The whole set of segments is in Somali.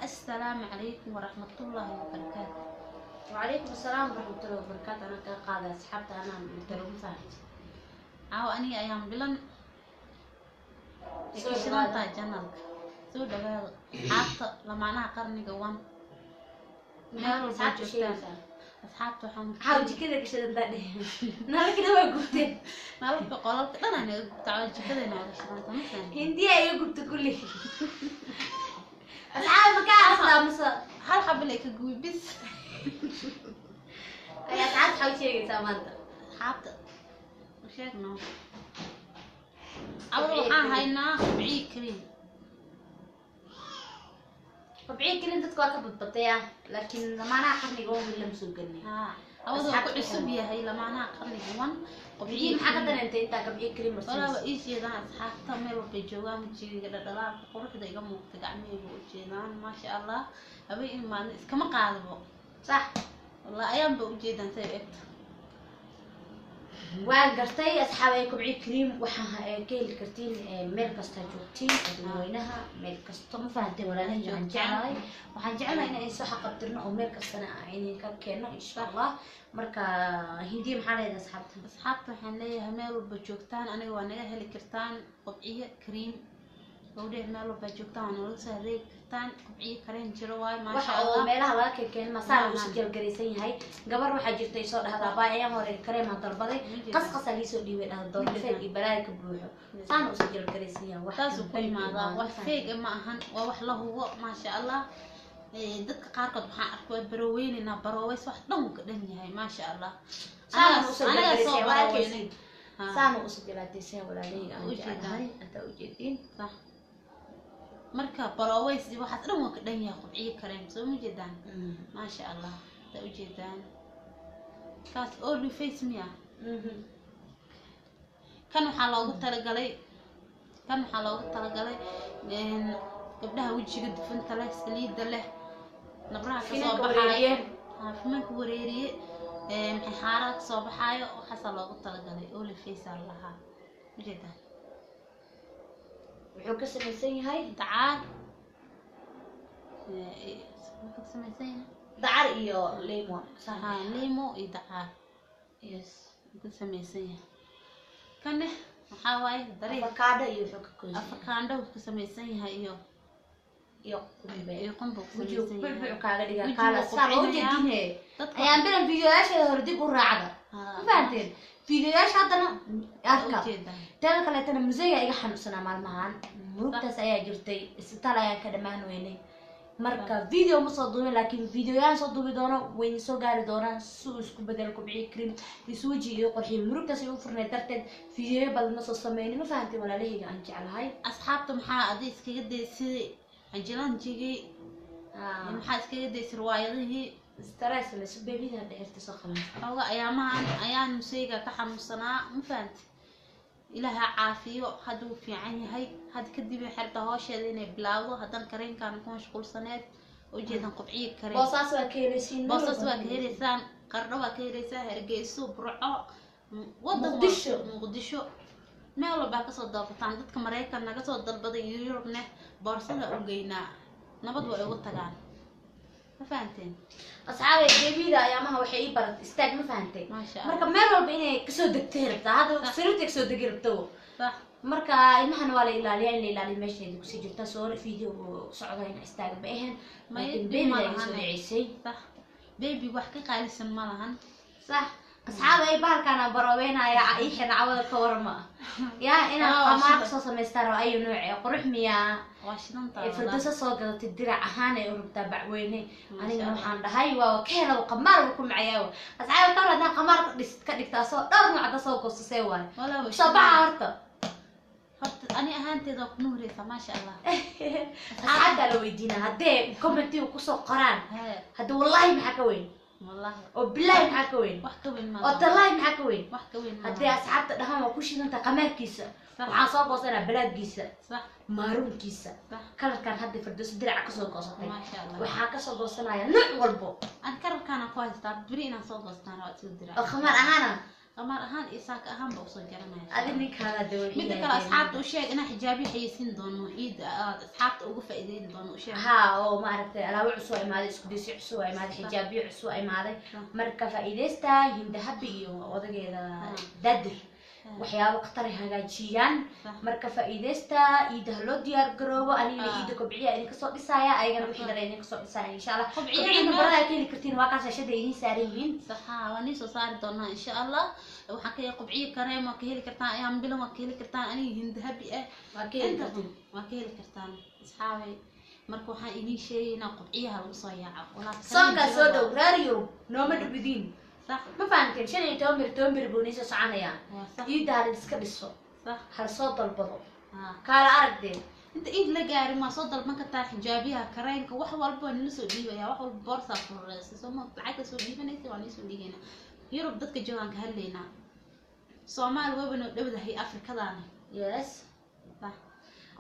السلام عليكم ورحمة الله وبركاته. وعليكم السلام ورحمة الله وبركاته. أنا كقاعدة أصحابتي أنا متروم فهد. أني أيام بلن. شلون تاجنالك؟ سو دغال حتى لما أنا قرني جوان. ما أصحابتي شيء. أصحابتي حم. حاولتي كذا كشدت بعدين. نالك كذا ما قلت. نالك قالت أنا تعالي كذا نالك شلون مثلا. هندية أيوة قلت كله. أصحاب مكان أصلا مصر. هل حب لك قوي بس. أي أصحاب حاولتي شيء سامانتا. حتى. وش يكنا؟ أول هاينا بعيد كريم. طبيعي كل أنت تقول كبد بطيئة لكن ما أنا أخذني قوم ولا مسوقني. أول كل سبيا هي لما أنا أخذني قوم. طبيعي محاكا أنت كبعي كريم مرسل. ولا بإيش يدان أصحاب تمر بجوام تجي كذا دلاب قرح ده يقوم تقعمي وجينان ما شاء الله أبي ما كم قاعدوا. صح. والله أيام بوجيدان سيبت. وقرتي أصحابي كبعي كريم وحها كيل كرتين ميل كستاجوتين وينها ميل كستم فهدي ولا نهي هنجعلها وهنجعلها إن إنسان قدرنا أو ميل كستنا عيني كنا إن شاء الله مركا هندي محل أصحابته حنلي هميل وبجوكتان أنا وأنا هلي كرتان قبعية كريم ودي هميل وبجوكتان ولسه هلي كرتان قبعية كريم جرواي ما شاء الله ميلها لك كان مسار وسجل جريسين هاي قبل روح جرتي صار هذا بايع هو الكريم هذا البضي قص لي سو دي وين الدور فيك بلاك بروحه صار وسجل جريسين واحد كل ما ذا وفيق ما هن ووح له هو ما شاء الله dadka qaarkood waxaan arkay barooweynina barooweys wax dhan ka dhan yahay ma sha Allah saanu u sajalaatay walaalay aan jeclahay anta u jeedin sax marka barooweys waxa dhan ka dhan yahay qubciye kareem soo ma jeedaan ma sha Allah anta u jeedaan kaas all face miya kan waxa loogu talagalay gabdhaha wajiga dufanta leh saliida leh nabraha ka soo baxayo caafimaadka wareeriye maxay xaarad ka soo baxayo waxa loogu talagalay oo la feesal laha wajida wuxuu ka samaysan yahay dacar wuxuu ka samaysan yahay dacar iyo lemon saha lemon iyo dacar yes wuxuu ka samaysan yahay kan waxa waaye dareer avocado iyo wuxuu ka koosay avocado wuxuu ka samaysan yahay iyo qumbe wuxuu kaaga dhigaa kala saar oo jeedinay ayaan bilan fiidiyoyaasha hore dib u raacda faanteen fiidiyoyaasha hadana arka tan kale tan musayga iga xanuunsanaa maalmahan murugtaas ayaa jirtay isbitaal ayaan ka dhamaan weynay marka video ma soo duubin laakiin fiidiyoyaan soo duubi doono way soo gaari doonaan suu isku bedel kubciye cream isuuji iyo qorxi murugtaas ay u furnay darteed fiidiyo badan ma soo sameeynin ma fahanteen walaalahayga aan jeclahay asxaabta maxaa aday iskaga deysay anjilan jigi maxaa iskaga deysay riwaayadihii stress la sabeebida dheerta soo qaban awga ayaan musayga ka xanuunsanaa ma fahanteen ilaaha caafiyo haduu fiican yahay had kadib xirta hoosheeda inay bilaawdo hadan kareenkan ku mashquulsaneed oo jeedan qubciye kareen boosaas waa ka helaysan qardho waa ka helaysan Hargeysa Burco wadan Muqdisho meel walba ka soo dalbataan dadka Mareykan naga soo dalbaday Yurubna boorsada u geynaa nabad way ugu tagaan ma fahanteen asxaabay deebida ayaamaha waxay ii barat istaag ma fahantay marka meel walba inay ka soo degtay rabtaa hada sariirta ka soo degi rabto sax marka ilmahan waa la ilaaliyaa meesheeda ku sii jirta soo video socda in istaag ba ahayn laakiin baby ay soo dhicisay sax baby wax ka qaalisan ma lahan sax asxaabay bahalkana barooweynaya ay xircawada ka warma yaa ina qamaar soo samaystaan oo ay nooc qurux miya waashidanta fadasa soo gadatay dirac ahaan ay urubta bacweyne aniga waxaan dhahay waa ka helo qamaar ku macayaaw asxaabay ka radna qamaar ka dhigtaa soo dhowr nooc soo goosay waay sabaha horta ani ahaanteeda ku nuureysa ma sha Allah asxaabta la weydiina hadee commenti ku soo qoraan hada wallahi maxaa ka weyn والله وبالله معك وين وحكا وين ما والله معك وين وحكا وين ما هدي أصحاب تدهم وكوش أنت قمر كيسة وعصاب وصلنا بلاد كيسة صح مارون كيسة كان هدي فردوس درع كسر قصة ما شاء الله وحكا صوت وصلنا يا نوع والبو أنا كرر كان كويس ترى برينا صوت وصلنا رأس الدرع الخمار أهانا قمر أهان إساك أهم بوصل جرنا أذنك هذا دول مثل كلا أصحاب وشيء أنا حجابي حيسين دونه إيد أصحاب وقف إيدين دونه وشيء ها أو ما عرفت أنا وعسوي ما هذا إسكوديس عسوي ما هذا حجابي عسوي ما هذا مركب فإيدستا هندهبي وهذا كذا ددر waxyaabo qatar hagaajiyaan marka faa'iideysta iidaha loo diyaar garoobo anigana iida kobciya idin kasoo dhisaya ayagana wixii dhalay idin kasoo dhisaya insha Allah kobciya barada ka heli kartiin waa kaas shada idin saaran yihiin saxa waan soo saari doonaa insha Allah waxaan ka kobciya kareem waa ka heli kartaan ayaan bilan waa ka heli kartaan aniga hindahabi waa ka heli kartaan asxaabay marka waxaan idin sheegaynaa kobciyaha lagu soo yaaco walaa sanka soo dhow raariyo nooma dhibidin صح ما فهمتين شنو تومبر بونيسو سعنايا يدار اسكدسو صح هل صوت البضو قال أردين انت ايد لقاري ما صوت ما كنت حجابيها كرينك wax walba in la soo dhiibaya wax walba boorsa furaysa soo lacag soo dhiibanaysa waan soo dhigayna Yurub dadka joogan ka hadlayna Soomaal wabano dhawdahay Afrikadana yes صح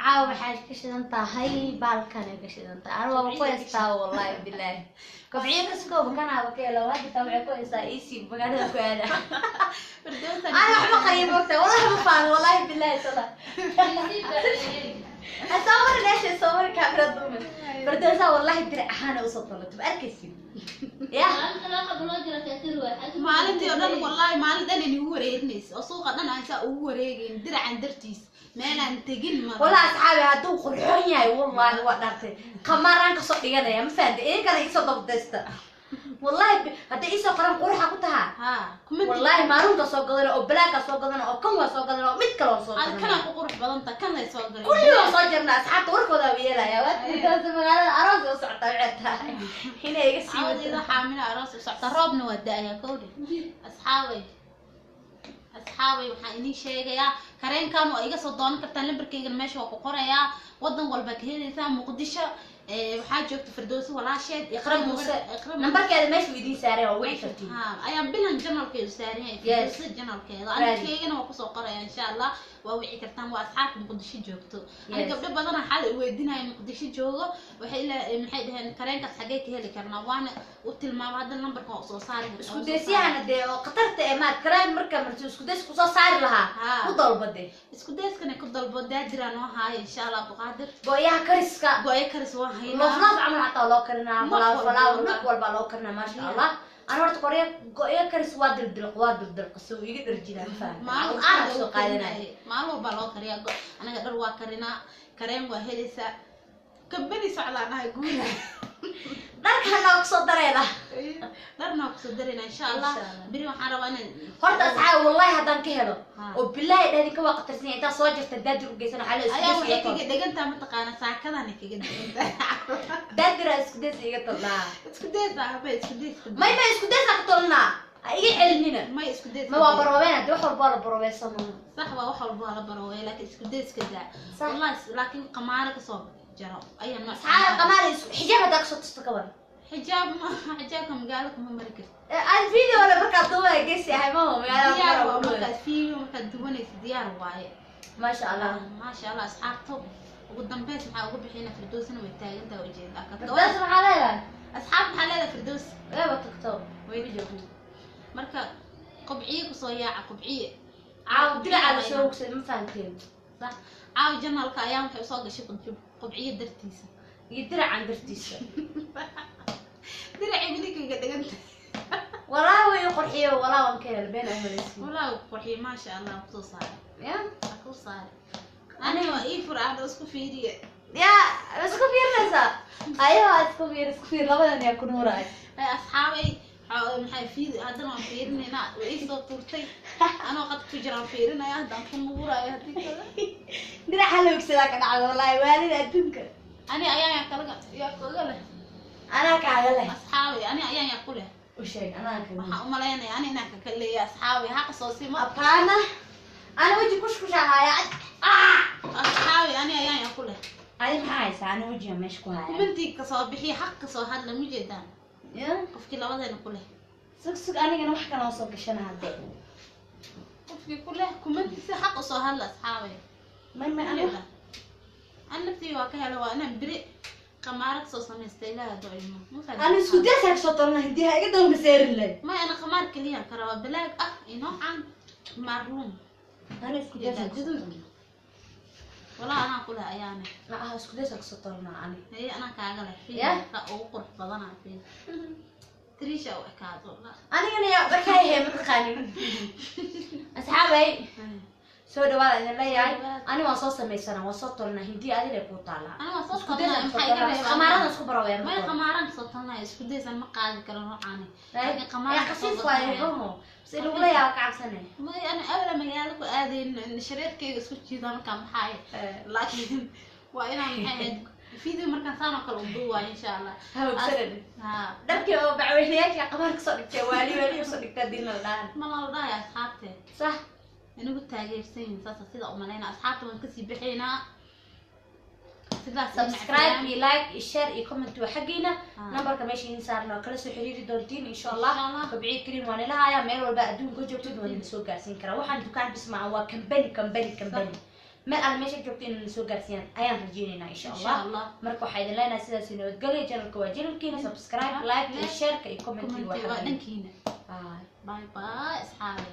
عاو waxay ka shidan tahay baalkan ay ka shidan tahay aan waa ku heystaa wallahi billahi kobciye kaskoob kana ba keelo waa inta waxay ku heystaa easy magaalada ku aada ana waxba qayb waqti wallahi ma faan wallahi billahi sala asawir leesh asawir kaamira duuman bardasa wallahi dir ahaana u soo talato arkaysi ya maalintii oo dhan wallahi maalintan inuu wareegnayso oo suuqa dhan aan saa ugu wareegin diracan dartiis meelaan tagin ma والله أصحابي هادو قرحون ياي والله ودارتي قمران كسو دغنايا ما فهمت إيه كان يسو دبدستا والله هدا إيسو قران قرحة كنتها والله ما رون كسو قدنا أو بلاك كسو قدنا أو كم كسو قدنا أو ميت كلو كسو قدنا كان قرح بدنتا كان يسو قدنا كل يوم صجرنا أصحاب وركودا ويلا يا واد مدرسة مقالة أراضي وسعتا وعدها هنا يقسي عاود إذا حاملة أراضي وسعتا روبنا ودايا كودي أصحابي waxaan idin sheegayaa kareenkan oo iga soo doonan kartaan lambarkayga meesha waa ku qorayaa wadan walba ka helaysaa Muqdisho waxaa joogta Firdawsi walaasheed iqrab nambarkeeda meesha idin saaray oo wixii kartiin ayaan bilan janalkeedu saaran yahay Firdawsi janalkeeda anigeena waa ku soo qorayaa insha Allah waa wixii kartaan waa asxaab Muqdisho joogto aniga gabdho badan xal weydinaya Muqdisho joogo waxay maxay dhaheen kareenkaas xagee ka heli karnaa waana u tilmaamay hadda lambarka oo soo saaray isku deesiyana de oo qatarta ee maad kareen marka isku dees ku soo saari lahaa ku dalbade isku deeskana ku dalbade diraan oo haay insha Allah buqaadir gooyaha kariska gooyaha karis waa hayna laflaaf amal hatta loo karinaa falaaw naq walba loo karinaa ma sha Allah أنا ورد قرية قوية كرس وادل دل قصو يقدر جينا فاهم أنا سو قاعدنا ما له بالو قرية أنا قدر واكرنا كريم وهلسة كبني سعلانة يقول درك هلا أقصد درينا درنا أقصد درينا إن شاء الله بريو حروانا هرت أسعى والله هذا كهلو وبالله هذيك وقت سنين تا صوجر تدادر وجيسنا حلو أيوة هيك دقنت عم تقانا ساعة كذا هيك دادر اسكدس يقطلنا اسكدس عربي اسكدس ما اسكدس قطلنا أي علمنا ما اسكدس ما هو بروينا دوح البار بروي صنع صح وح البار بروي لكن اسكدس كذا والله لكن قمارك صوب جرب أي نوع ساعة قمار حجاب هذاك صوت تستكبر حجابكم قالكم هم مركز الفيديو ولا مركز دوبه قيسي هاي ما هو مركز فيه مركز دوبه ديار واي ما شاء الله ما شاء الله أصحابته وقدام بيت محا ugu bixina Firdawsna way taagan tahay ujeeda ka Firdawsna waxa leedahay asxaab waxa leedahay Firdaws way batagto way joogto marka qobciye ku soo yaaca qobciye caaw diraca la soo ogsaday ma fahanteen sax caaw janalka ayaan waxay soo gashay qobciye dartiisa iyo diracan dartiisa diraci midkiga dhiganta والله ويقرحيه والله وانكيل بين أمريكي والله قرحيه ما شاء الله كل صار يا كل صار أنا وإيفر عاد أسكفيري يا أسكفير نسا أيوة أسكفير لابد أن يكون وراي أصحابي maxay fiid hadana waan fiirinayna way soo turtay ana qad ku jiraan fiirinaya hadaan ku nuurayo hadii kale dira xalay ugsada ka dhacdo wallahi waalid adduunka ani ayaan kala leh ana kaaga leh asxaabi ani ayaan ku leh وشيء أنا كمان waxaan u maleynaya ani inaan ka kaleeyo asxaabi haqa soo sima أبانا أنا وجهي كشكش هاي asxaabi ani ayaan ku leh هاي هاي أنا وجهي مش كويس kumantii ka soo bixi xaq ka soo hadla ma jeedaan يا qofkii labadeena ku leh سك أنا كنا وح كنا وصل كشنا هذا qofkii ku leh kumantii si xaq soo hadla asxaabi ما أنا naftii waa ka helo waa inaan biri قمارك صو سميستي لا دعيمه انا اسكو ديسك سطرنا هديها ايga dal maseerin leh ما انا قمار كليان كرا بلاك انو عن مارلون انا اسكو ديسك والله انا اقولها ايامي لا اسكو ديسك سطرنا انا هي انا كاغله فيها او قرح بدنا فيه تريشا وكاد والله انا يا بكاي متقانين اصحابي soo dhawaada idin leeyahay ani waan soo sameysana waan soo tolna hindi adiga ku taala ana waan soo qadna maxay ka reebaa qamaarada isku baraween ma qamaaran soo tolna isku daysan ma qaadi karo ruuxani laakiin qamaarada xasiis waayo si lagu leeyahay ka cabsanay ma ana awla magaalo ku aadeen shareerkayga isku jiidaan ka maxay laakiin waa inaan maxay فيديو مركان سانو كلو دووا إن شاء الله. هاوسرد. ها. دكتي أو بعوينيك يا قمر صدق والي صدق تدين الآن. ما الله لا يا أصحابتي. صح. أنا قلت تاجر سين صار صيدا أمالينا أصحابتي ونكسي بحينا. سبسكرايب لايك شير كومنت وحقينا نمبر كماشي صارنا كل سو حريري دونتين ان شاء الله كبعيد كريم وانا لها يا ميل والبا ادون كو جوجتد ولا سو غارسين كرا waxaan dukaan bismaa waa كمباني ما انا ماشي جوجتين سو غارسين ayaan rajeynayna in sha Allah marka waxa idin leenahay sidaas inoo galay channelka waa channelkiina subscribe like share ka comment waxa dhankina bye bye asxaabi